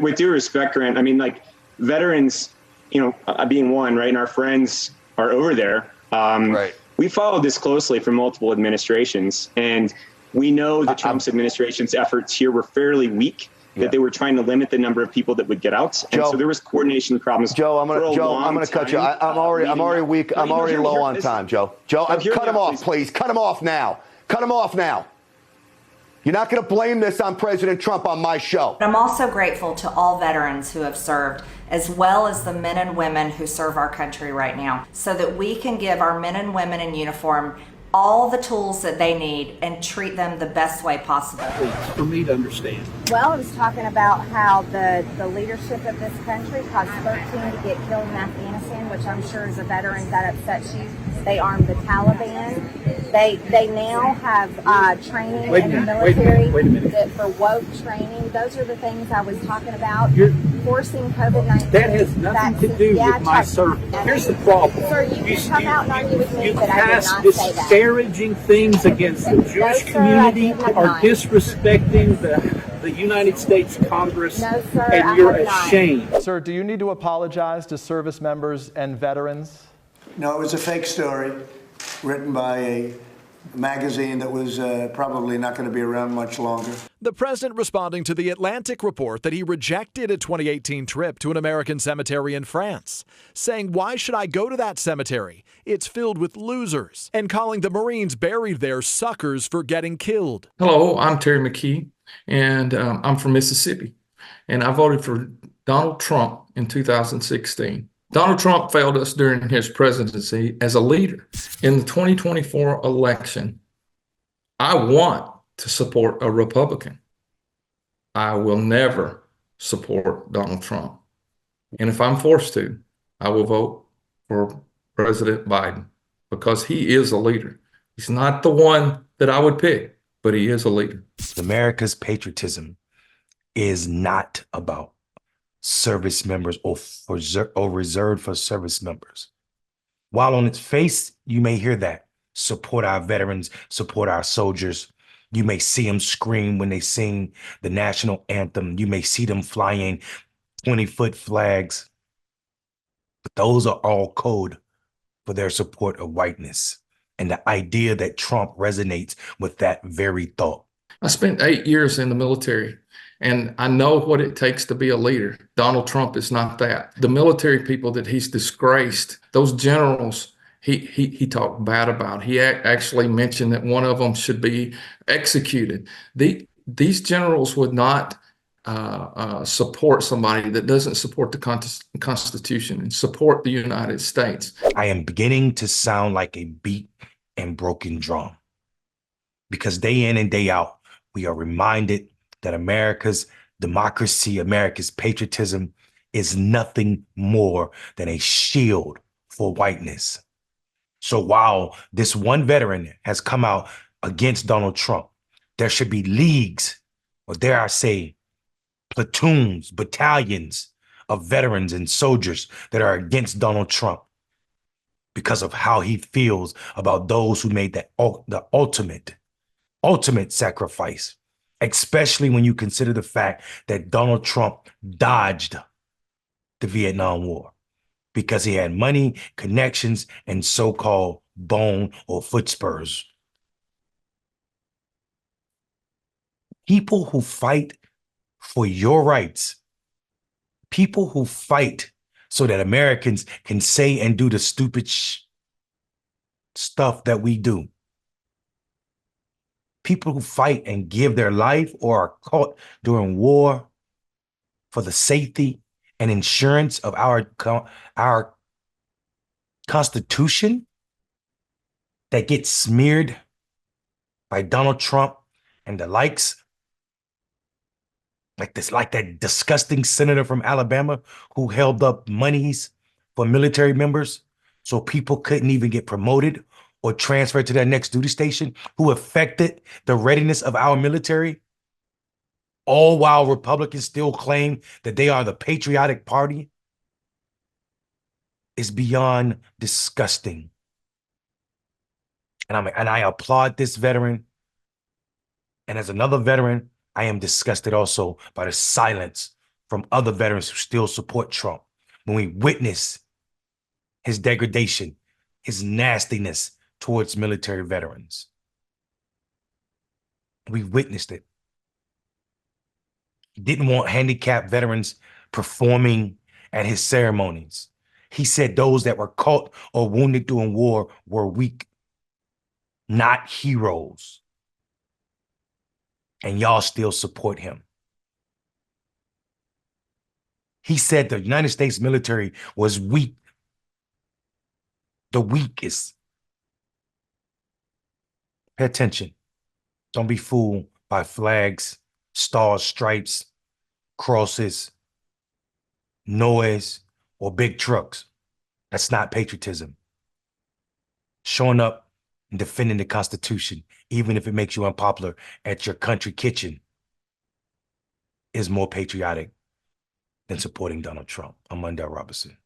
With due respect, Grant, I mean, like veterans, being one, right, and our friends are over there. Right. We followed this closely for multiple administrations, and we know the Trump's administration's efforts here were fairly weak. That they were trying to limit the number of people that would get out, and so there was coordination problems. Joe, I'm gonna cut you. I'm already weak. I'm already low on time, Joe. Joe, cut him off, please. Cut him off now. Cut him off now. You're not going to blame this on President Trump on my show. I'm also grateful to all veterans who have served, as well as the men and women who serve our country right now, so that we can give our men and women in uniform all the tools that they need and treat them the best way possible. For me to understand. Well, I was talking about how the leadership of this country caused 13 to get killed in Afghanistan, which I'm sure as a veteran that upsets you. They armed the Taliban. They now have training in the military that for woke training. Those are the things I was talking about. Forcing COVID-19. That has nothing to do with my service. Here's the problem. Sir, you can come out and argue with me that I did not say that. Disparaging things against the Jewish community or disrespecting the United States Congress, and you're ashamed. Sir, do you need to apologize to service members and veterans? No, it was a fake story written by a magazine that was probably not going to be around much longer. The president responding to the Atlantic report that he rejected a 2018 trip to an American cemetery in France, saying, "Why should I go to that cemetery? It's filled with losers," and calling the Marines buried there suckers for getting killed. Hello, I'm Terry McKee, and I'm from Mississippi, and I voted for Donald Trump in 2016. Donald Trump failed us during his presidency as a leader. In the 2024 election, I want to support a Republican. I will never support Donald Trump. And if I'm forced to, I will vote for President Biden because he is a leader. He's not the one that I would pick, but he is a leader. America's patriotism is not about service members or reserved for service members. While on its face, you may hear that. Support our veterans, support our soldiers. You may see them scream when they sing the national anthem. You may see them flying 20-foot flags. But those are all code for their support of whiteness. And the idea that Trump resonates with that very thought. I spent 8 years in the military, and I know what it takes to be a leader. Donald Trump is not that. The military people that he's disgraced, those generals, he talked bad about. He actually mentioned that one of them should be executed. These generals would not support somebody that doesn't support the Constitution and support the United States. I am beginning to sound like a beat and broken drum, because day in and day out, we are reminded that America's democracy, America's patriotism is nothing more than a shield for whiteness. So while this one veteran has come out against Donald Trump, there should be leagues, or dare I say, platoons, battalions of veterans and soldiers that are against Donald Trump because of how he feels about those who made the ultimate sacrifice, especially when you consider the fact that Donald Trump dodged the Vietnam War because he had money, connections, and so-called bone or foot spurs. People who fight for your rights, people who fight so that Americans can say and do the stupid stuff that we do. People who fight and give their life or are caught during war for the safety and insurance of our Constitution that gets smeared by Donald Trump and the likes, like that disgusting senator from Alabama who held up monies for military members so people couldn't even get promoted or transferred to their next duty station, who affected the readiness of our military, all while Republicans still claim that they are the patriotic party, is beyond disgusting. And I applaud this veteran. And as another veteran, I am disgusted also by the silence from other veterans who still support Trump. When we witness his degradation, his nastiness towards military veterans. We witnessed it. He didn't want handicapped veterans performing at his ceremonies. He said those that were caught or wounded during war were weak, not heroes. And y'all still support him. He said the United States military was weak, the weakest. Pay attention. Don't be fooled by flags, stars, stripes, crosses, noise, or big trucks. That's not patriotism. Showing up and defending the Constitution, even if it makes you unpopular at your country kitchen, is more patriotic than supporting Donald Trump. I'm Mondale Robinson.